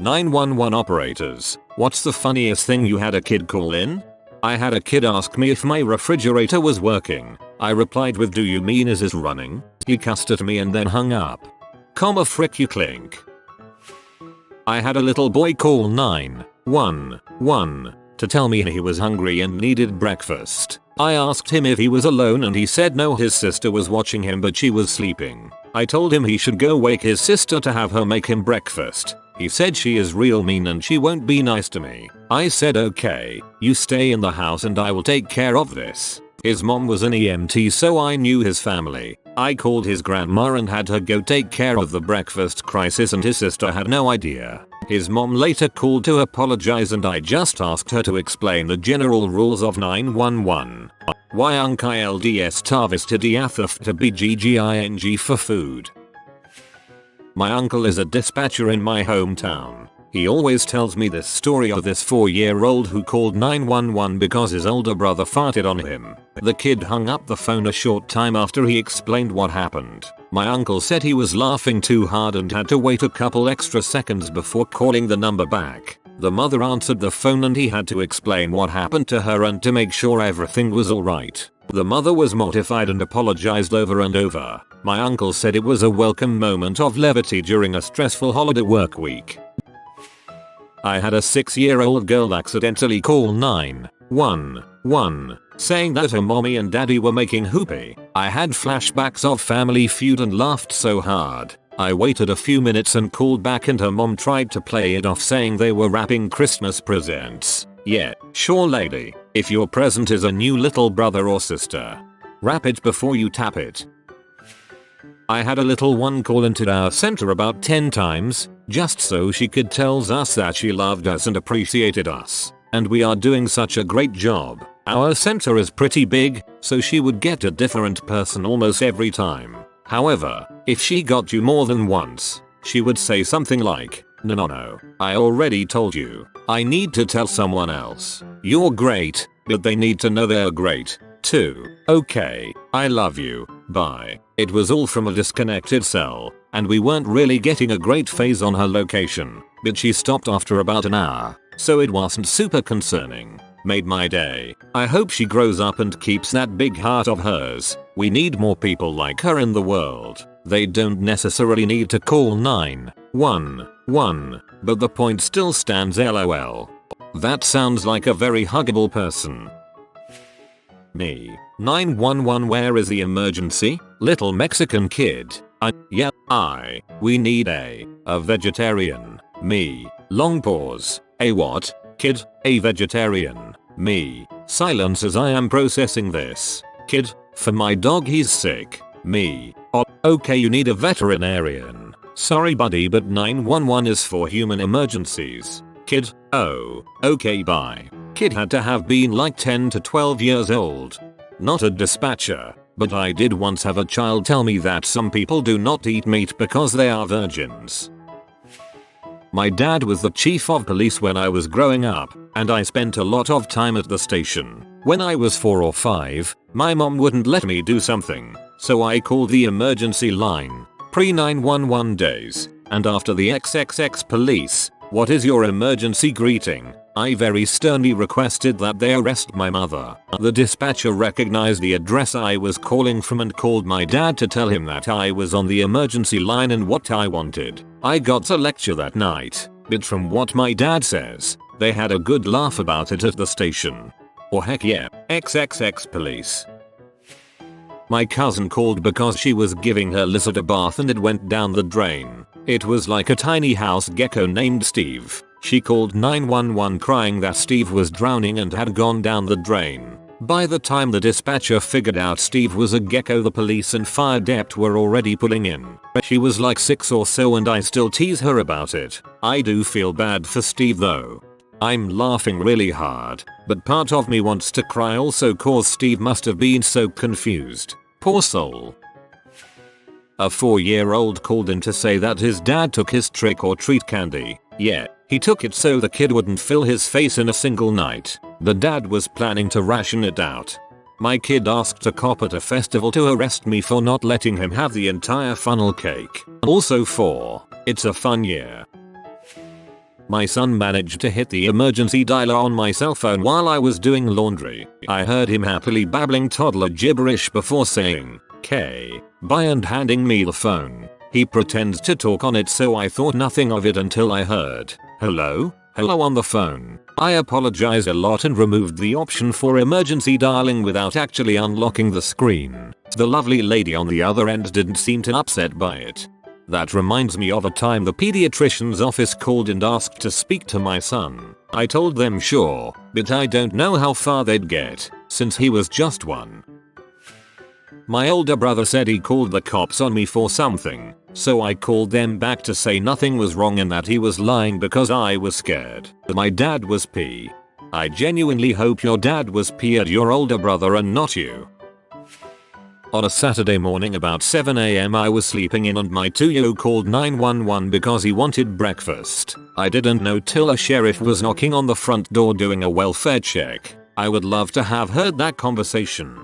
911 operators, what's the funniest thing you had a kid call in? I had a kid ask me if my refrigerator was working. I replied with, do you mean is it running? He cussed at me and then hung up. Comma frick you clink. I had a little boy call 911 to tell me he was hungry and needed breakfast. I asked him if he was alone and he said no, his sister was watching him but she was sleeping. I told him he should go wake his sister to have her make him breakfast. He said she is real mean and she won't be nice to me. I said okay, you stay in the house and I will take care of this. His mom was an EMT so I knew his family. I called his grandma and had her go take care of the breakfast crisis and his sister had no idea. His mom later called to apologize and I just asked her to explain the general rules of 911. Why unk ILDS tarvisted iathaf to BGGING for food. My uncle is a dispatcher in my hometown. He always tells me this story of this 4-year-old who called 911 because his older brother farted on him. The kid hung up the phone a short time after he explained what happened. My uncle said he was laughing too hard and had to wait a couple extra seconds before calling the number back. The mother answered the phone and he had to explain what happened to her and to make sure everything was alright. The mother was mortified and apologized over and over. My uncle said it was a welcome moment of levity during a stressful holiday work week. I had a 6-year-old girl accidentally call 911 saying that her mommy and daddy were making whoopee. I had flashbacks of Family Feud and laughed so hard. I waited a few minutes and called back and her mom tried to play it off saying they were wrapping Christmas presents. Yeah, sure lady, if your present is a new little brother or sister, wrap it before you tap it. I had a little one call into our center about 10 times, just so she could tell us that she loved us and appreciated us. And we are doing such a great job. Our center is pretty big, so she would get a different person almost every time. However, if she got you more than once, she would say something like, no, I already told you. I need to tell someone else. You're great, but they need to know they're great, too. Okay, I love you, bye. It was all from a disconnected cell, and we weren't really getting a great phase on her location, but she stopped after about an hour, so it wasn't super concerning. Made my day. I hope she grows up and keeps that big heart of hers. We need more people like her in the world. They don't necessarily need to call 911, but the point still stands lol. That sounds like a very huggable person. Me. 911 where is the emergency? Little Mexican kid. We need a vegetarian. Me. Long pause. A what? Kid. A vegetarian. Me. Silence as I am processing this. Kid. For my dog he's sick. Me. Oh, okay you need a veterinarian. Sorry buddy but 911 is for human emergencies. Kid. Oh, okay bye. Kid had to have been like 10 to 12 years old. Not a dispatcher, but I did once have a child tell me that some people do not eat meat because they are virgins. My dad was the chief of police when I was growing up, and I spent a lot of time at the station. When I was 4 or 5, my mom wouldn't let me do something, so I called the emergency line, pre-911 days, and after the XXX police, what is your emergency greeting? I very sternly requested that they arrest my mother. The dispatcher recognized the address I was calling from and called my dad to tell him that I was on the emergency line and what I wanted. I got a lecture that night, but from what my dad says, they had a good laugh about it at the station. Or heck yeah, XXX police. My cousin called because she was giving her lizard a bath and it went down the drain. It was like a tiny house gecko named Steve. She called 911 crying that Steve was drowning and had gone down the drain. By the time the dispatcher figured out Steve was a gecko, the police and fire dept were already pulling in. She was like 6 or so and I still tease her about it. I do feel bad for Steve though. I'm laughing really hard, but part of me wants to cry also cause Steve must have been so confused. Poor soul. A 4-year-old called in to say that his dad took his trick or treat candy. Yeah, he took it so the kid wouldn't fill his face in a single night. The dad was planning to ration it out. My kid asked a cop at a festival to arrest me for not letting him have the entire funnel cake. Also for, it's a fun year. My son managed to hit the emergency dialer on my cell phone while I was doing laundry. I heard him happily babbling toddler gibberish before saying, "K, bye," and handing me the phone. He pretends to talk on it, so I thought nothing of it until I heard, "Hello? Hello" on the phone. I apologized a lot and removed the option for emergency dialing without actually unlocking the screen. The lovely lady on the other end didn't seem too upset by it. That reminds me of a time the pediatrician's office called and asked to speak to my son. I told them sure, but I don't know how far they'd get, since he was just one. My older brother said he called the cops on me for something, so I called them back to say nothing was wrong and that he was lying because I was scared. My dad was P. I genuinely hope your dad was P at your older brother and not you. On a Saturday morning about 7 AM I was sleeping in and my 2-year-old called 911 because he wanted breakfast. I didn't know till a sheriff was knocking on the front door doing a welfare check. I would love to have heard that conversation.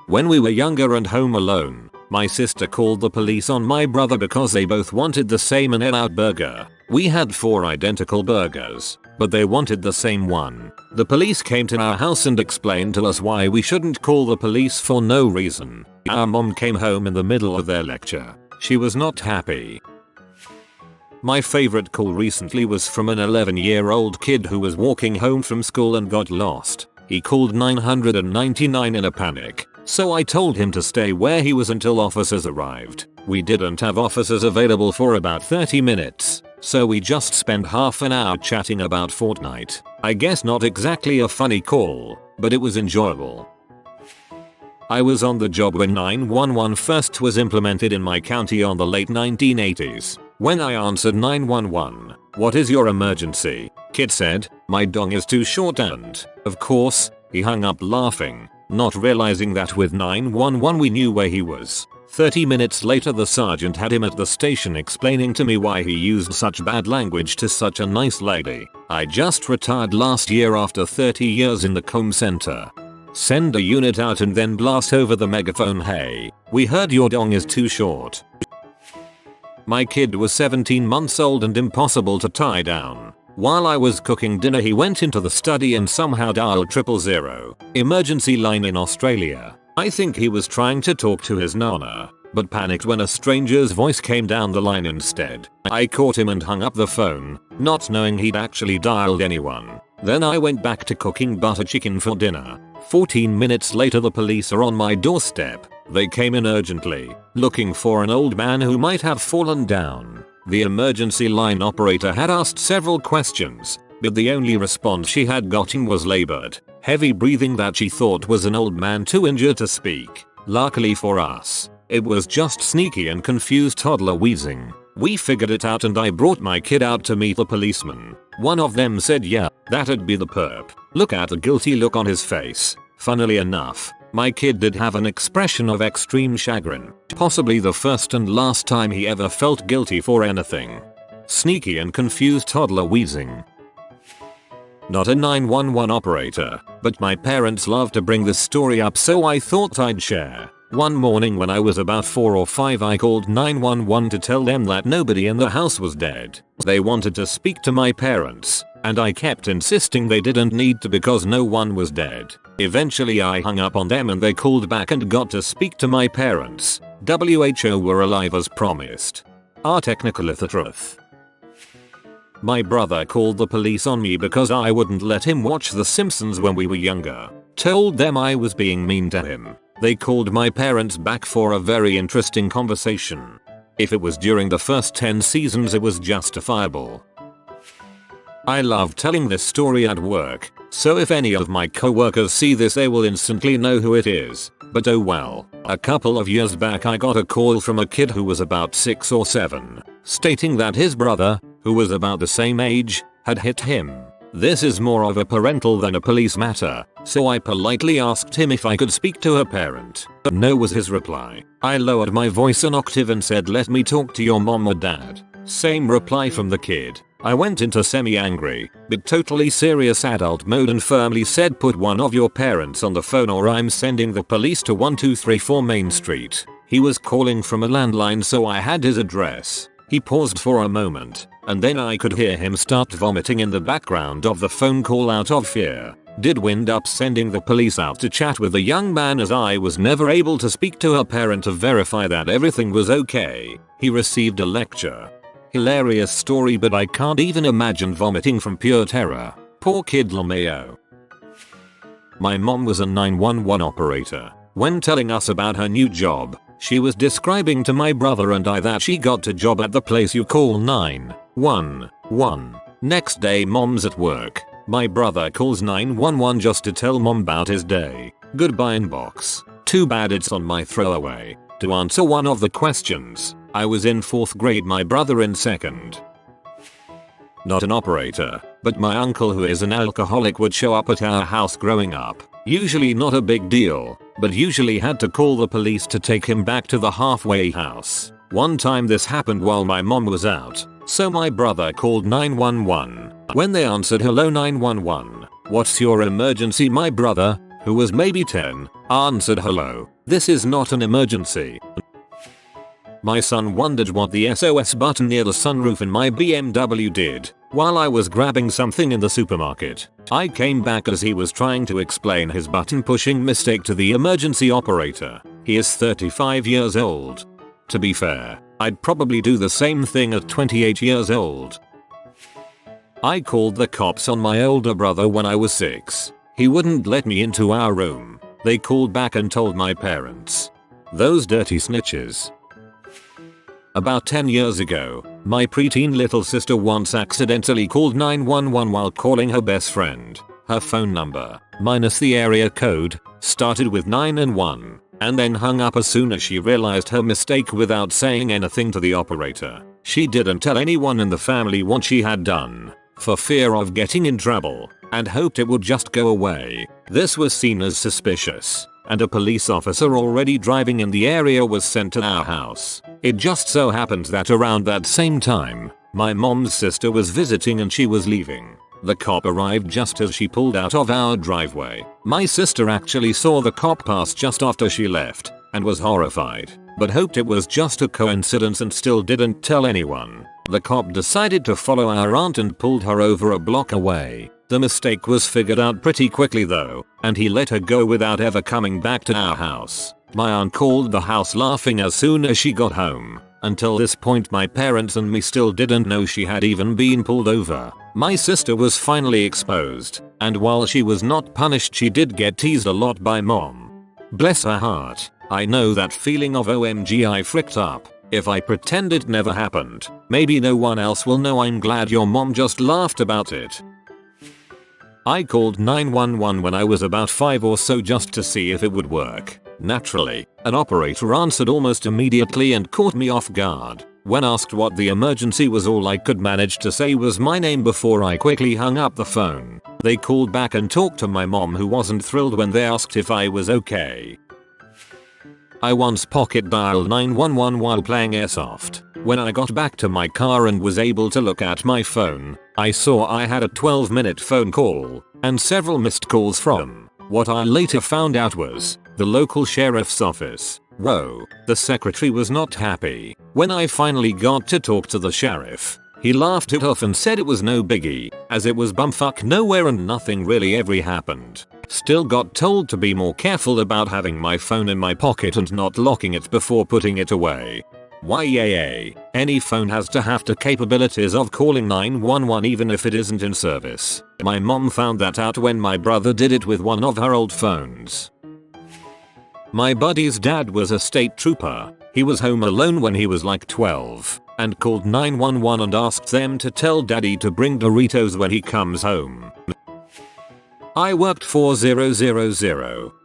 When we were younger and home alone, my sister called the police on my brother because they both wanted the same In-N-Out burger. We had 4 identical burgers, but they wanted the same one. The police came to our house and explained to us why we shouldn't call the police for no reason. Our mom came home in the middle of their lecture. She was not happy. My favorite call recently was from an 11-year-old kid who was walking home from school and got lost. He called 999 in a panic, so I told him to stay where he was until officers arrived. We didn't have officers available for about 30 minutes, so we just spent half an hour chatting about Fortnite. I guess not exactly a funny call, but it was enjoyable. I was on the job when 911 first was implemented in my county on the late 1980s. When I answered 911, "What is your emergency?" Kid said, "My dong is too short," and, of course, he hung up laughing, not realizing that with 911 we knew where he was. 30 minutes later the sergeant had him at the station explaining to me why he used such bad language to such a nice lady. I just retired last year after 30 years in the comm center. Send a unit out and then blast over the megaphone, "Hey, we heard your dong is too short." My kid was 17 months old and impossible to tie down. While I was cooking dinner he went into the study and somehow dialed 000, emergency line in Australia. I think he was trying to talk to his nana, but panicked when a stranger's voice came down the line instead. I caught him and hung up the phone, not knowing he'd actually dialed anyone. Then I went back to cooking butter chicken for dinner. 14 minutes later the police are on my doorstep. They came in urgently, looking for an old man who might have fallen down. The emergency line operator had asked several questions, but the only response she had gotten was labored, heavy breathing that she thought was an old man too injured to speak. Luckily for us, it was just sneaky and confused toddler wheezing. We figured it out and I brought my kid out to meet the policeman. One of them said, "Yeah, that'd be the perp." Look at the guilty look on his face. Funnily enough, my kid did have an expression of extreme chagrin, possibly the first and last time he ever felt guilty for anything. Sneaky and confused toddler wheezing. Not a 911 operator, but my parents love to bring this story up, so I thought I'd share. One morning when I was about 4 or 5 I called 911 to tell them that nobody in the house was dead. They wanted to speak to my parents, and I kept insisting they didn't need to because no one was dead. Eventually I hung up on them and they called back and got to speak to my parents. WHO were alive as promised. Our technical truth. My brother called the police on me because I wouldn't let him watch The Simpsons when we were younger. Told them I was being mean to him. They called my parents back for a very interesting conversation. If it was during the first 10 seasons it was justifiable. I love telling this story at work, so if any of my coworkers see this they will instantly know who it is. But oh well. A couple of years back I got a call from a kid who was about 6 or 7, stating that his brother, who was about the same age, had hit him. This is more of a parental than a police matter, so I politely asked him if I could speak to her parent. No was his reply. I lowered my voice an octave and said, "Let me talk to your mom or dad." Same reply from the kid. I went into semi-angry, but totally serious adult mode and firmly said, "Put one of your parents on the phone or I'm sending the police to 1234 Main Street." He was calling from a landline so I had his address. He paused for a moment, and then I could hear him start vomiting in the background of the phone call out of fear. Did wind up sending the police out to chat with the young man, as I was never able to speak to her parent to verify that everything was okay. He received a lecture. Hilarious story, but I can't even imagine vomiting from pure terror. Poor kid LMAO. My mom was a 911 operator. When telling us about her new job, she was describing to my brother and I that she got a job at the place you call 911. Next day mom's at work. My brother calls 911 just to tell mom about his day. Goodbye inbox. Too bad it's on my throwaway. To answer one of the questions, I was in 4th grade, my brother in 2nd. Not an operator, but my uncle, who is an alcoholic, would show up at our house growing up. Usually not a big deal, but usually had to call the police to take him back to the halfway house. One time this happened while my mom was out, so my brother called 911. When they answered, "Hello 911, what's your emergency?" My brother, who was maybe 10, answered, "Hello, this is not an emergency." My son wondered what the SOS button near the sunroof in my BMW did while I was grabbing something in the supermarket. I came back as he was trying to explain his button pushing mistake to the emergency operator. He is 35 years old. To be fair, I'd probably do the same thing at 28 years old. I called the cops on my older brother when I was 6. He wouldn't let me into our room. They called back and told my parents. Those dirty snitches. About 10 years ago, my preteen little sister once accidentally called 911 while calling her best friend. Her phone number, minus the area code, started with 9 and 1, and then hung up as soon as she realized her mistake without saying anything to the operator. She didn't tell anyone in the family what she had done, for fear of getting in trouble, and hoped it would just go away. This was seen as suspicious, and a police officer already driving in the area was sent to our house. It just so happened that around that same time, my mom's sister was visiting and she was leaving. The cop arrived just as she pulled out of our driveway. My sister actually saw the cop pass just after she left and was horrified, but hoped it was just a coincidence and still didn't tell anyone. The cop decided to follow our aunt and pulled her over a block away. The mistake was figured out pretty quickly though, and he let her go without ever coming back to our house. My aunt called the house laughing as soon as she got home. Until this point my parents and me still didn't know she had even been pulled over. My sister was finally exposed, and while she was not punished she did get teased a lot by mom. Bless her heart. I know that feeling of OMG I fricked up. If I pretend it never happened, maybe no one else will know. I'm glad your mom just laughed about it. I called 911 when I was about 5 or so just to see if it would work. Naturally, an operator answered almost immediately and caught me off guard. When asked what the emergency was, all I could manage to say was my name before I quickly hung up the phone. They called back and talked to my mom, who wasn't thrilled when they asked if I was okay. I once pocket dialed 911 while playing airsoft. When I got back to my car and was able to look at my phone, I saw I had a 12-minute phone call and several missed calls from what I later found out was the local sheriff's office. Whoa, the secretary was not happy. When I finally got to talk to the sheriff, he laughed it off and said it was no biggie, as it was bumfuck nowhere and nothing really ever happened. Still got told to be more careful about having my phone in my pocket and not locking it before putting it away. Yay, any phone has to have the capabilities of calling 911 even if it isn't in service. My mom found that out when my brother did it with one of her old phones. My buddy's dad was a state trooper. He was home alone when he was like 12 and called 911 and asked them to tell daddy to bring Doritos when he comes home. I worked for 000,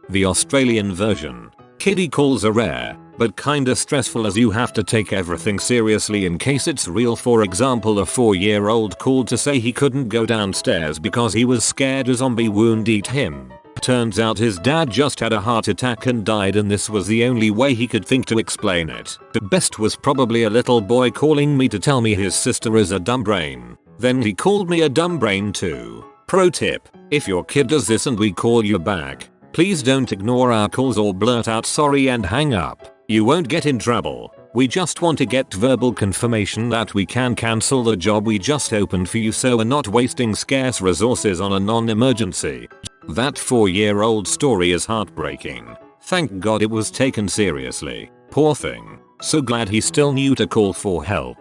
the Australian version. Kiddie calls are rare, but kinda stressful as you have to take everything seriously in case it's real. For example, a 4-year-old called to say he couldn't go downstairs because he was scared a zombie would eat him. Turns out his dad just had a heart attack and died, and this was the only way he could think to explain it. The best was probably a little boy calling me to tell me his sister is a dumb brain. Then he called me a dumb brain too. Pro tip: if your kid does this and we call you back, please don't ignore our calls or blurt out sorry and hang up. You won't get in trouble. We just want to get verbal confirmation that we can cancel the job we just opened for you so we're not wasting scarce resources on a non-emergency. That 4-year-old story is heartbreaking. Thank God it was taken seriously. Poor thing. So glad he still knew to call for help.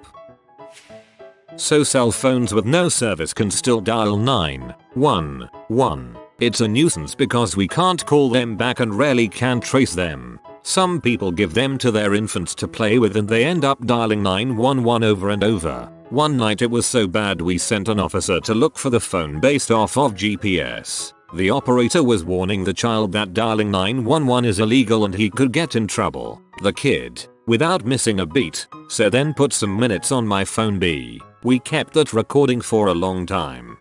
So cell phones with no service can still dial 911. It's a nuisance because we can't call them back and rarely can trace them. Some people give them to their infants to play with and they end up dialing 911 over and over. One night it was so bad we sent an officer to look for the phone based off of GPS. The operator was warning the child that dialing 911 is illegal and he could get in trouble. The kid, without missing a beat, said then put some minutes on my phone B. We kept that recording for a long time.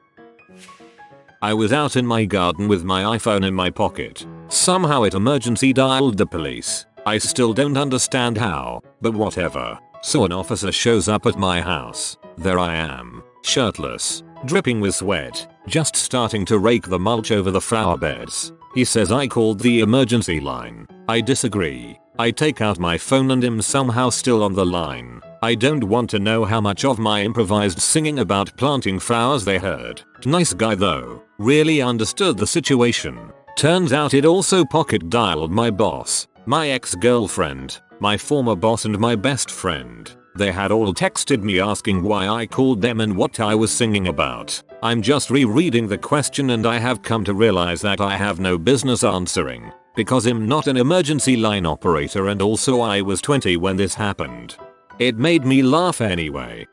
I was out in my garden with my iPhone in my pocket. Somehow it emergency dialed the police. I still don't understand how, but whatever. So an officer shows up at my house. There I am, shirtless, dripping with sweat, just starting to rake the mulch over the flower beds. He says I called the emergency line. I disagree. I take out my phone and am somehow still on the line. I don't want to know how much of my improvised singing about planting flowers they heard. Nice guy though, really understood the situation. Turns out it also pocket dialed my boss, my ex-girlfriend, my former boss and my best friend. They had all texted me asking why I called them and what I was singing about. I'm just rereading the question and I have come to realize that I have no business answering, because I'm not an emergency line operator and also I was 20 when this happened. It made me laugh anyway.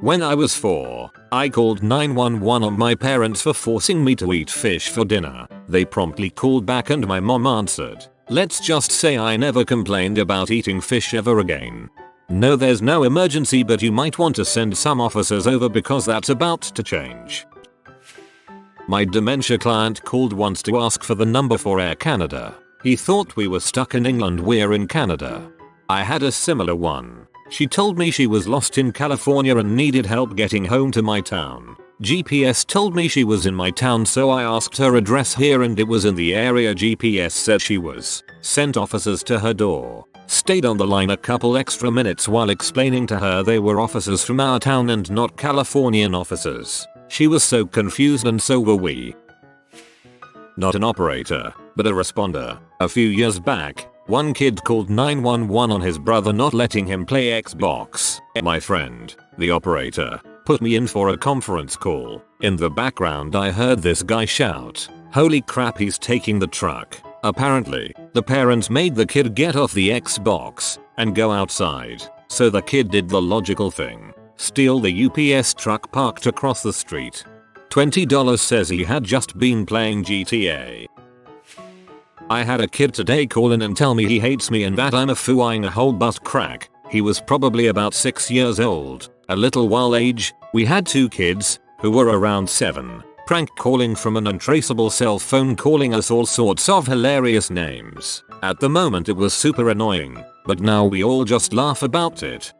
When I was 4, I called 911 on my parents for forcing me to eat fish for dinner. They promptly called back and my mom answered. Let's just say I never complained about eating fish ever again. No, there's no emergency, but you might want to send some officers over because that's about to change. My dementia client called once to ask for the number for Air Canada. He thought we were stuck in England, we're in Canada. I had a similar one. She told me she was lost in California and needed help getting home to my town. GPS told me she was in my town, so I asked her address here and it was in the area GPS said she was. Sent officers to her door. Stayed on the line a couple extra minutes while explaining to her they were officers from our town and not Californian officers. She was so confused and so were we. Not an operator, but a responder. A few years back, one kid called 911 on his brother not letting him play Xbox. My friend, the operator, put me in for a conference call. In the background I heard this guy shout, "Holy crap, he's taking the truck." Apparently, the parents made the kid get off the Xbox and go outside, so the kid did the logical thing. Steal the UPS truck parked across the street. $20 says he had just been playing GTA. I had a kid today call in and tell me he hates me and that I'm a fooing a whole butt crack. He was probably about 6 years old, a little while age. We had 2 kids, who were around 7, prank calling from an untraceable cell phone calling us all sorts of hilarious names. At the moment it was super annoying, but now we all just laugh about it.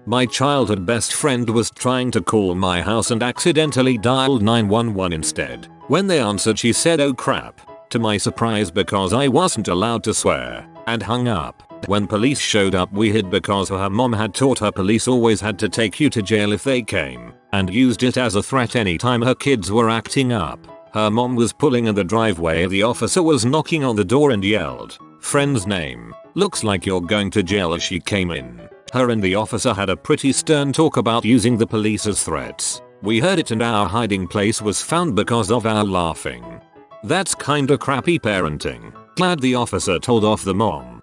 My childhood best friend was trying to call my house and accidentally dialed 911 instead. When they answered she said "oh crap," to my surprise because I wasn't allowed to swear, and hung up. When police showed up we hid because her mom had taught her police always had to take you to jail if they came, and used it as a threat anytime her kids were acting up. Her mom was pulling in the driveway, the officer was knocking on the door and yelled, "Friend's name, looks like you're going to jail," as she came in. Her and the officer had a pretty stern talk about using the police as threats. We heard it and our hiding place was found because of our laughing. That's kinda crappy parenting. Glad the officer told off the mom.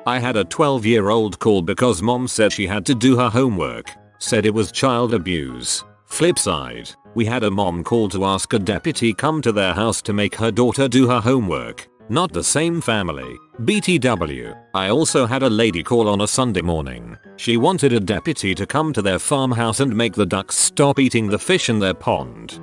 I had a 12-year-old call because mom said she had to do her homework. Said it was child abuse. Flip side, we had a mom call to ask a deputy come to their house to make her daughter do her homework. Not the same family. BTW. I also had a lady call on a Sunday morning. She wanted a deputy to come to their farmhouse and make the ducks stop eating the fish in their pond.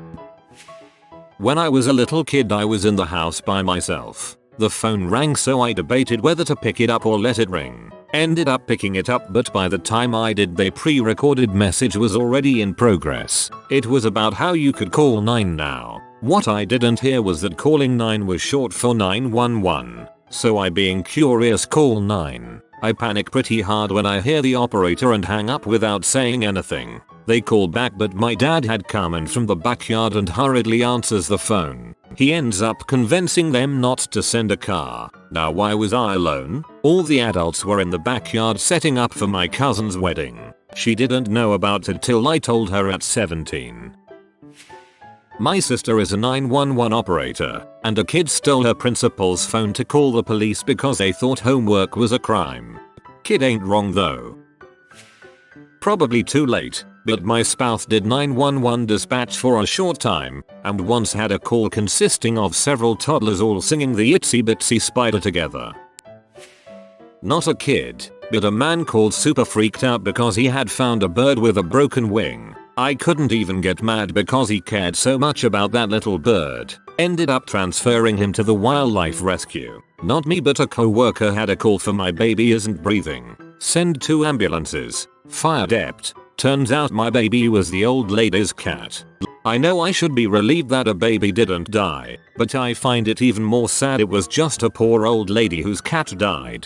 When I was a little kid I was in the house by myself. The phone rang, so I debated whether to pick it up or let it ring. Ended up picking it up, but by the time I did the pre-recorded message was already in progress. It was about how you could call 9 now. What I didn't hear was that calling 9 was short for 911. So I, being curious, call 9. I panic pretty hard when I hear the operator and hang up without saying anything. They call back, but my dad had come in from the backyard and hurriedly answers the phone. He ends up convincing them not to send a car. Now why was I alone? All the adults were in the backyard setting up for my cousin's wedding. She didn't know about it till I told her at 17. My sister is a 911 operator, and a kid stole her principal's phone to call the police because they thought homework was a crime. Kid ain't wrong though. Probably too late, but my spouse did 911 dispatch for a short time, and once had a call consisting of several toddlers all singing the Itsy Bitsy Spider together. Not a kid, but a man called super freaked out because he had found a bird with a broken wing. I couldn't even get mad because he cared so much about that little bird. Ended up transferring him to the wildlife rescue. Not me, but a co-worker had a call for my baby isn't breathing. Send 2 ambulances. Fire dept. Turns out my baby was the old lady's cat. I know I should be relieved that a baby didn't die, but I find it even more sad it was just a poor old lady whose cat died.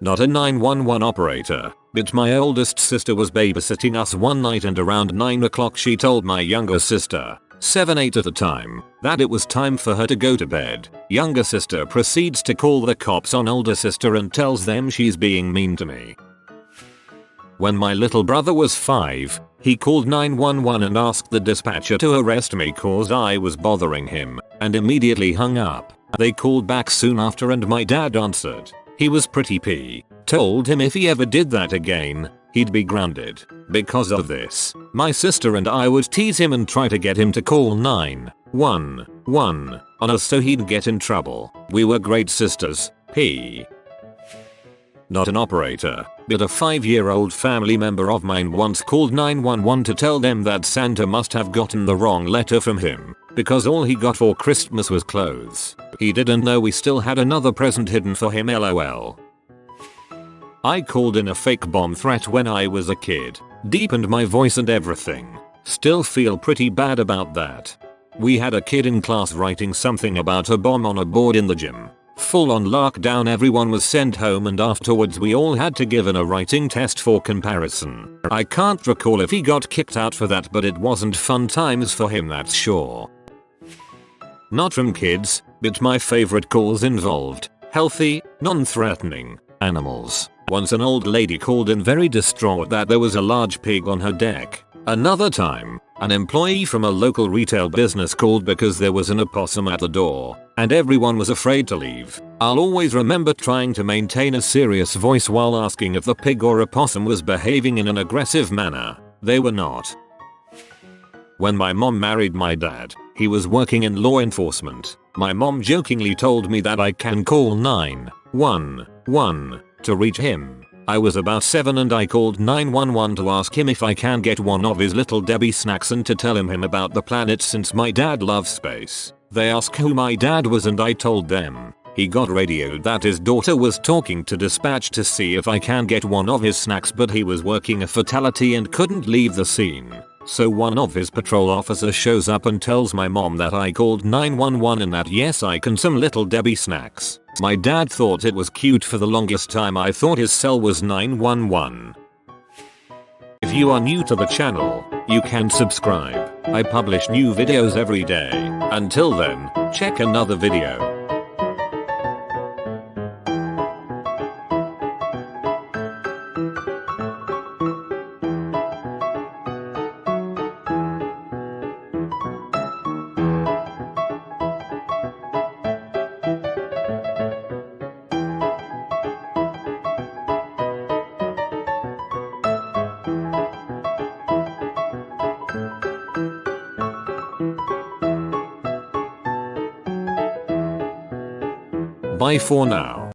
Not a 911 operator, but my oldest sister was babysitting us one night, and around 9 o'clock she told my younger sister, 7-8 at the time, that it was time for her to go to bed. Younger sister proceeds to call the cops on older sister and tells them she's being mean to me. When my little brother was 5, he called 911 and asked the dispatcher to arrest me cause I was bothering him, and immediately hung up. They called back soon after and my dad answered. He was pretty told him if he ever did that again, he'd be grounded. Because of this, my sister and I would tease him and try to get him to call 911 on us so he'd get in trouble. We were great sisters. Not an operator, but a 5-year-old family member of mine once called 911 to tell them that Santa must have gotten the wrong letter from him, because all he got for Christmas was clothes. He didn't know we still had another present hidden for him, lol. I called in a fake bomb threat when I was a kid, deepened my voice and everything. Still feel pretty bad about that. We had a kid in class writing something about a bomb on a board in the gym. Full on lockdown, everyone was sent home, and afterwards we all had to give a writing test for comparison. I can't recall if he got kicked out for that, but it wasn't fun times for him, that's sure. Not from kids, but my favorite calls involved healthy, non-threatening animals. Once an old lady called in very distraught that there was a large pig on her deck. Another time, an employee from a local retail business called because there was an opossum at the door, and everyone was afraid to leave. I'll always remember trying to maintain a serious voice while asking if the pig or opossum was behaving in an aggressive manner. They were not. When my mom married my dad, he was working in law enforcement. My mom jokingly told me that I can call 911 to reach him. I was about 7 and I called 911 to ask him if I can get one of his Little Debbie snacks and to tell him about the planet since my dad loves space. They asked who my dad was and I told them. He got radioed that his daughter was talking to dispatch to see if I can get one of his snacks, but he was working a fatality and couldn't leave the scene. So one of his patrol officers shows up and tells my mom that I called 911 and that yes, I can some Little Debbie snacks. My dad thought it was cute. For the longest time I thought his cell was 911. If you are new to the channel, you can subscribe. I publish new videos every day. Until then, check another video. Bye for now.